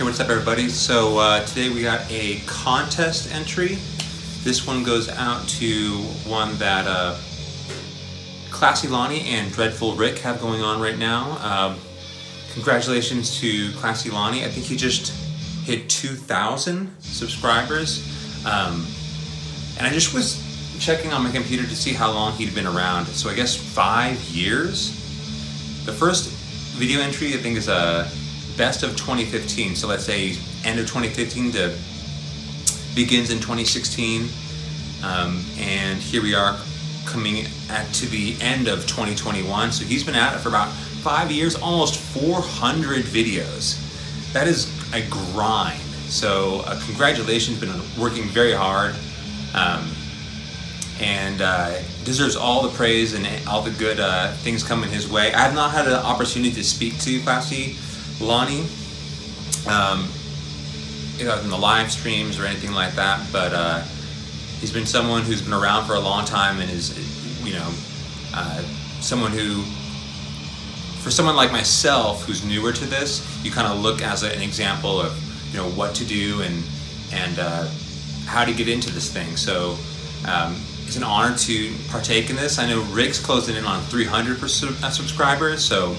Hey, what's up everybody? So today we got a contest entry. This one goes out to one that Classy Lonnie and Dreadful Rick have going on right now. Congratulations to Classy Lonnie. I think he just hit 2,000 subscribers. And I just was checking on my computer to see how long he'd been around. So I guess 5 years. The first video entry I think is best of 2015. So let's say end of 2015 to begins in 2016. And here we are coming to the end of 2021. So he's been at it for about 5 years, almost 400 videos. That is a grind. So congratulations, been working very hard. And deserves all the praise and all the good things coming his way. I have not had an opportunity to speak to Classy Lonnie, in the live streams or anything like that, but he's been someone who's been around for a long time and is, someone who, for someone like myself who's newer to this, you kind of look as an example of, what to do and how to get into this thing. So it's an honor to partake in this. I know Rick's closing in on 300 subscribers. So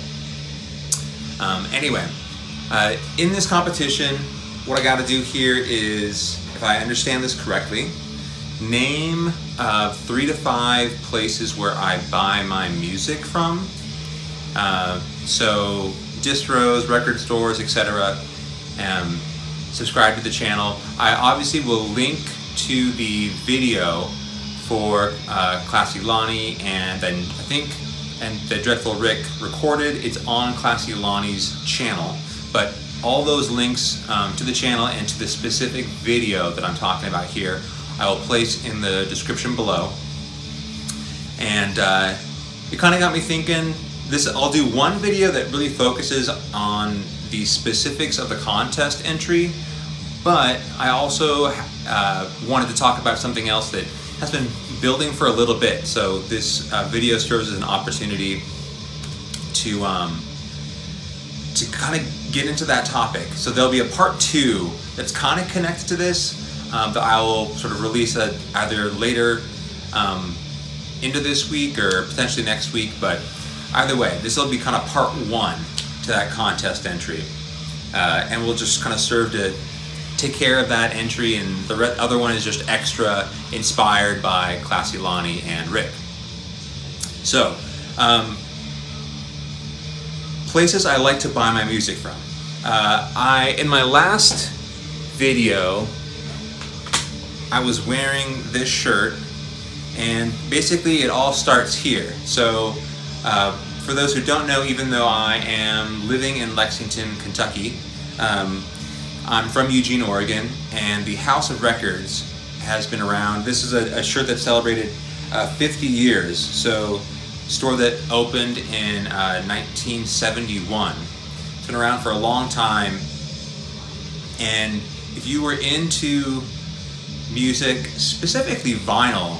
anyway, in this competition, what I got to do here is, if I understand this correctly, name 3 to 5 places where I buy my music from. So distros, record stores, etc. Subscribe to the channel. I obviously will link to the video for Classy Lonnie, and then I think the Dreadful Rick recorded. It's on Classy Lonnie's channel, but all those links to the channel and to the specific video that I'm talking about here, I will place in the description below. And it kind of got me thinking. I'll do one video that really focuses on the specifics of the contest entry, but I also wanted to talk about something else that has been building for a little bit. So this video serves as an opportunity to kind of get into that topic. So there'll be a part 2 that's kind of connected to this that I will sort of release either later into this week or potentially next week. But either way, this will be kind of part 1 to that contest entry, and we'll just kind of serve to take care of that entry, and the other one is just extra inspired by Classy Lonnie and Rick. So, places I like to buy my music from. In my last video, I was wearing this shirt, and basically it all starts here. So, for those who don't know, even though I am living in Lexington, Kentucky, I'm from Eugene, Oregon, and the House of Records has been around. This is a shirt that celebrated 50 years. So, store that opened in 1971. It's been around for a long time. And if you were into music, specifically vinyl,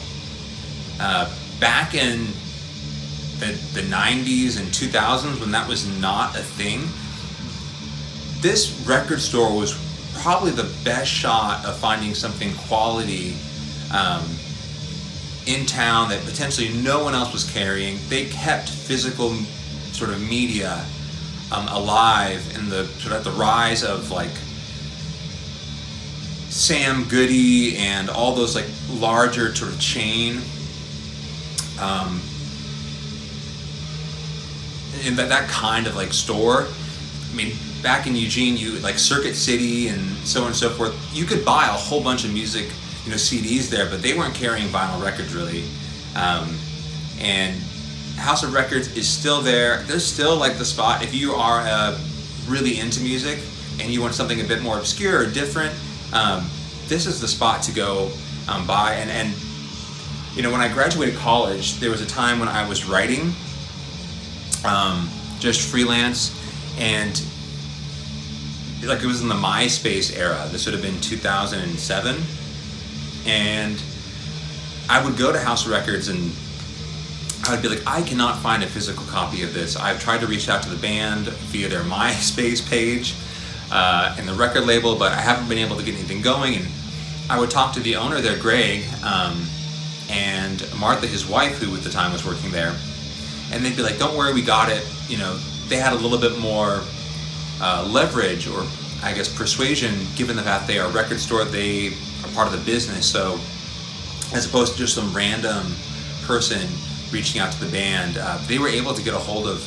back in the 90s and 2000s, when that was not a thing, this record store was probably the best shot of finding something quality in town that potentially no one else was carrying. They kept physical sort of media alive in the sort of the rise of like Sam Goody and all those like larger sort of chain. In that kind of like store. I mean, back in Eugene, you like Circuit City and so on and so forth, you could buy a whole bunch of music, CDs there, but they weren't carrying vinyl records really. And House of Records is still there. There's still like the spot if you are really into music and you want something a bit more obscure or different. This is the spot to go buy. And when I graduated college, there was a time when I was writing, just freelance, and like it was in the MySpace era. This would have been 2007, and I would go to House of Records and I would be like, I cannot find a physical copy of this. I've tried to reach out to the band via their MySpace page, in the record label, but I haven't been able to get anything going. And I would talk to the owner there, Greg, and Martha, his wife, who at the time was working there, and they'd be like, "Don't worry, we got it." You know, they had a little bit more leverage, or I guess persuasion, given the fact they are a record store, they are part of the business. So as opposed to just some random person reaching out to the band, they were able to get a hold of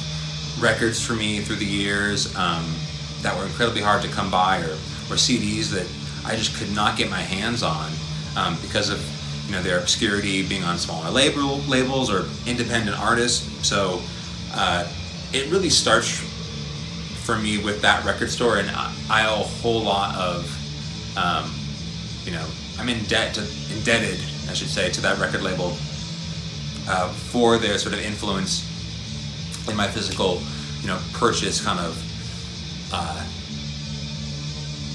records for me through the years that were incredibly hard to come by, or CDs that I just could not get my hands on because of, you know, their obscurity, being on smaller labels or independent artists. So it really starts for me with that record store, and I owe a whole lot of, you know, I'm indebted, I should say, to that record label for their sort of influence in my physical, you know, purchase kind of,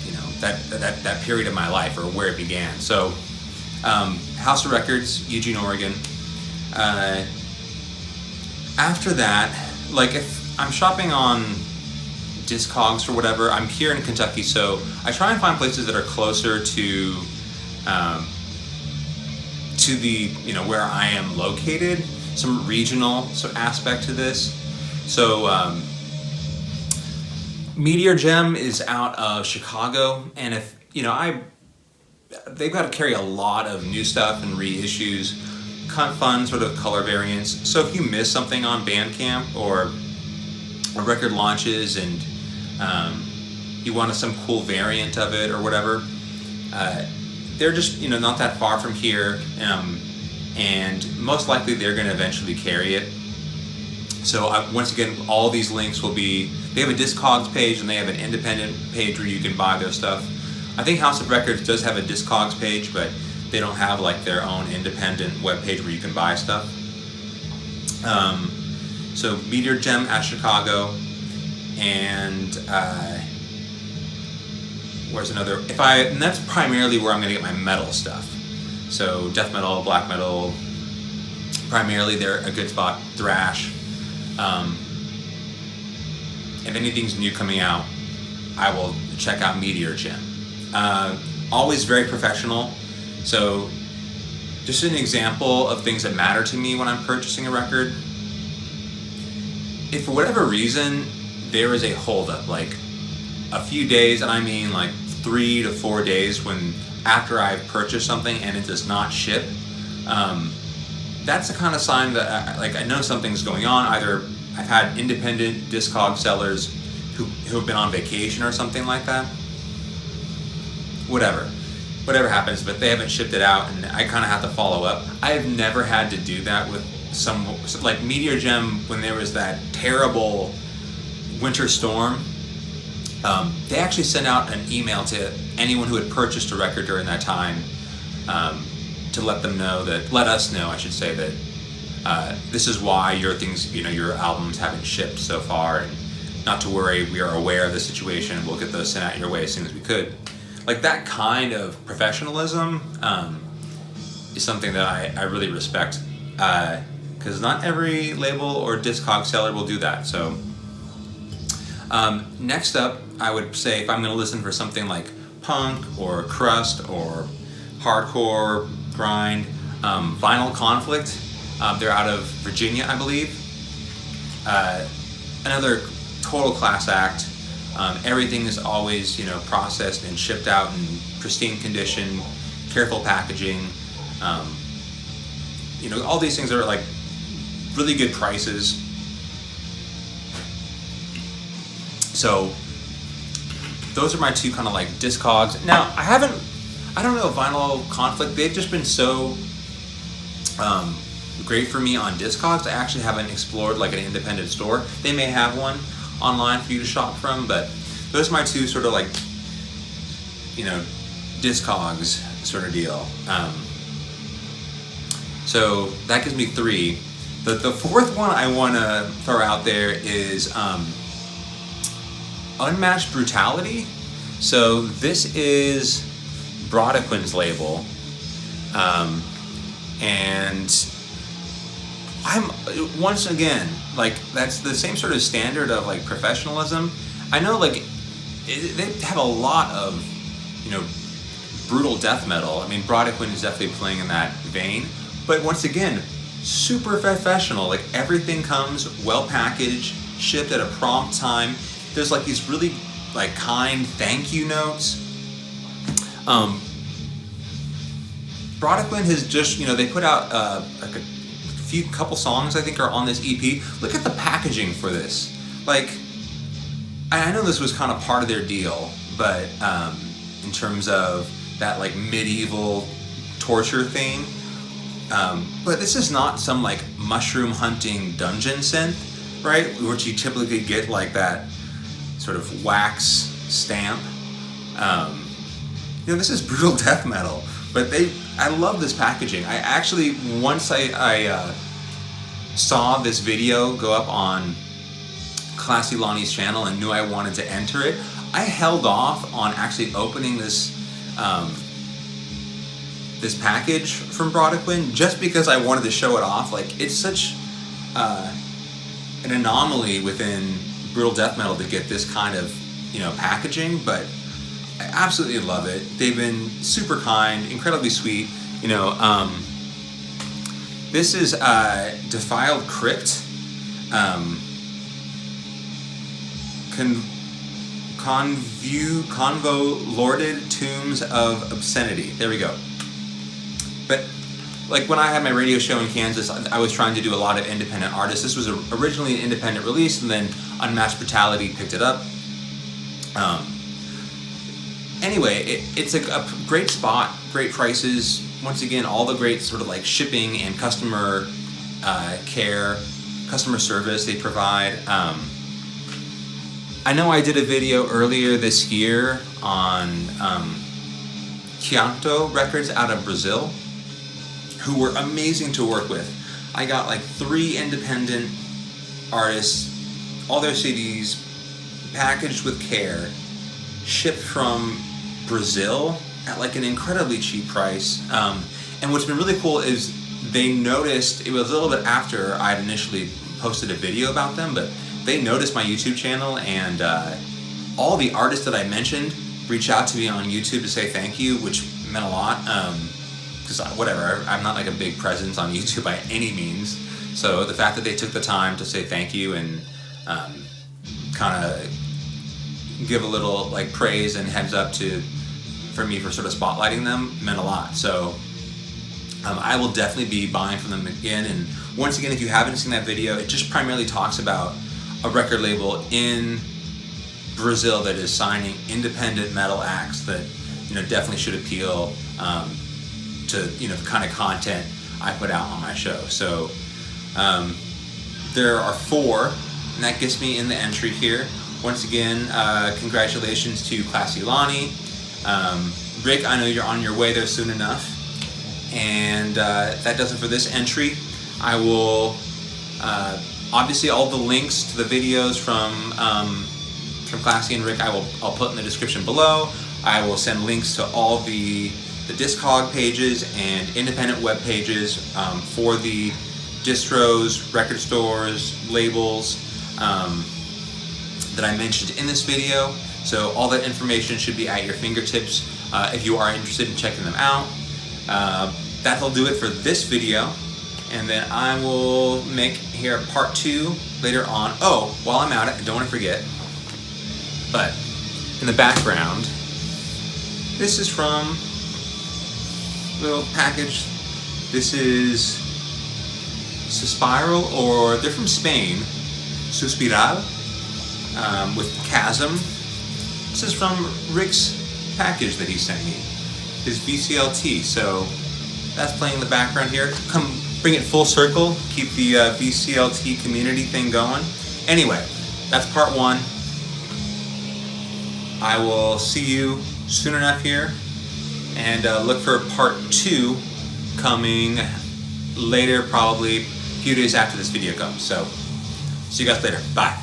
you know, that period of my life, or where it began. So House of Records, Eugene, Oregon. After that, like if I'm shopping on Discogs or whatever, I'm here in Kentucky, so I try and find places that are closer to the, you know, where I am located, some regional aspect to this. So Meteor Gem is out of Chicago, and if, you know, they've got to carry a lot of new stuff and reissues, kind of fun sort of color variants. So if you miss something on Bandcamp or record launches and you wanted some cool variant of it or whatever, they're just, you know, not that far from here, and most likely they're going to eventually carry it. So once again, all these links will be, they have a Discogs page and they have an independent page where you can buy their stuff. I think House of Records does have a Discogs page, but they don't have like their own independent web page where you can buy stuff. So Meteor Gem at Chicago, and where's another? And that's primarily where I'm going to get my metal stuff. So death metal, black metal, primarily they're a good spot. Thrash. If anything's new coming out, I will check out Meteor Gem. Always very professional. So just an example of things that matter to me when I'm purchasing a record. If for whatever reason there is a holdup, like a few days, and I mean like 3 to 4 days, when after I've purchased something and it does not ship, that's the kind of sign that I know something's going on. Either I've had independent Discog sellers who have been on vacation or something like that. Whatever happens, but they haven't shipped it out, and I kind of have to follow up. I've never had to do that with like Meteor Gem, when there was that terrible winter storm. They actually sent out an email to anyone who had purchased a record during that time, to let us know, I should say, that this is why your things, you know, your albums haven't shipped so far, and not to worry, we are aware of the situation, and we'll get those sent out your way as soon as we could. Like that kind of professionalism is something that I really respect, because not every label or Discog seller will do that. So next up, I would say, if I'm going to listen for something like punk or crust or hardcore grind, Vinyl Conflict. They're out of Virginia, I believe. Another total class act. Everything is always, you know, processed and shipped out in pristine condition, careful packaging. You know, all these things are like really good prices. So those are my two kind of like Discogs. Now I don't know, Vinyl Conflict, they've just been so great for me on Discogs. I actually haven't explored like an independent store. They may have one online for you to shop from, but those are my two sort of like, you know, Discogs sort of deal. So that gives me 3. The fourth one I want to throw out there is Unmatched Brutality. So this is Brodequin's label, and I'm, once again, like, that's the same sort of standard of like professionalism. I know, like, they have a lot of, you know, brutal death metal. I mean, Brodequin is definitely playing in that vein, but once again, super professional. Like, everything comes well packaged, shipped at a prompt time. There's like these really like kind thank you notes. Brodequin has just, you know, they put out like a couple songs I think are on this EP. Look at the packaging for this. Like, I know this was kind of part of their deal, but in terms of that like medieval torture theme, but this is not some like mushroom hunting dungeon synth, right? Which you typically get like that sort of wax stamp. You know, this is brutal death metal, but I love this packaging. I actually, once I saw this video go up on Classy Lonnie's channel and knew I wanted to enter it, I held off on actually opening this this package from Brodequin just because I wanted to show it off. Like, it's such an anomaly within brutal death metal to get this kind of, you know, packaging, but I absolutely love it. They've been super kind, incredibly sweet. You know, this is Defiled Crypt. Convolorded Tombs of Obscenity. There we go. But like, when I had my radio show in Kansas, I was trying to do a lot of independent artists. This was originally an independent release, and then Unmatched Brutality picked it up. Anyway, it's a great spot, great prices. Once again, all the great sort of like shipping and customer care, customer service they provide. I know I did a video earlier this year on Chianto Records out of Brazil, who were amazing to work with. I got like 3 independent artists, all their CDs packaged with care, shipped from Brazil at like an incredibly cheap price. And what's been really cool is they noticed, it was a little bit after I had initially posted a video about them, but they noticed my YouTube channel, and all the artists that I mentioned reached out to me on YouTube to say thank you, which meant a lot. Because whatever, I'm not like a big presence on YouTube by any means. So the fact that they took the time to say thank you and kind of give a little like praise and heads up for me for sort of spotlighting them meant a lot. So I will definitely be buying from them again. And once again, if you haven't seen that video, it just primarily talks about a record label in Brazil that is signing independent metal acts that, you know, definitely should appeal to, you know, the kind of content I put out on my show. So there are 4, and that gets me in the entry here. Once again, congratulations to Classy Lonnie. Rick, I know you're on your way there soon enough. And that does it for this entry. I will obviously all the links to the videos from Classy and Rick I'll put in the description below. I will send links to all the Discog pages and independent web pages for the distros, record stores, labels that I mentioned in this video. So all that information should be at your fingertips if you are interested in checking them out. That'll do it for this video, and then I will make here part 2 later on. Oh, while I'm at it, I don't want to forget, but in the background, this is from a little package. This is Suspiral, or they're from Spain, Suspiral, with Chasm. This is from Rick's package that he sent me, his VCLT. So that's playing in the background here. Come bring it full circle, keep the VCLT community thing going. Anyway, that's part 1. I will see you soon enough here, and look for part 2 coming later, probably a few days after this video comes. So see you guys later. Bye.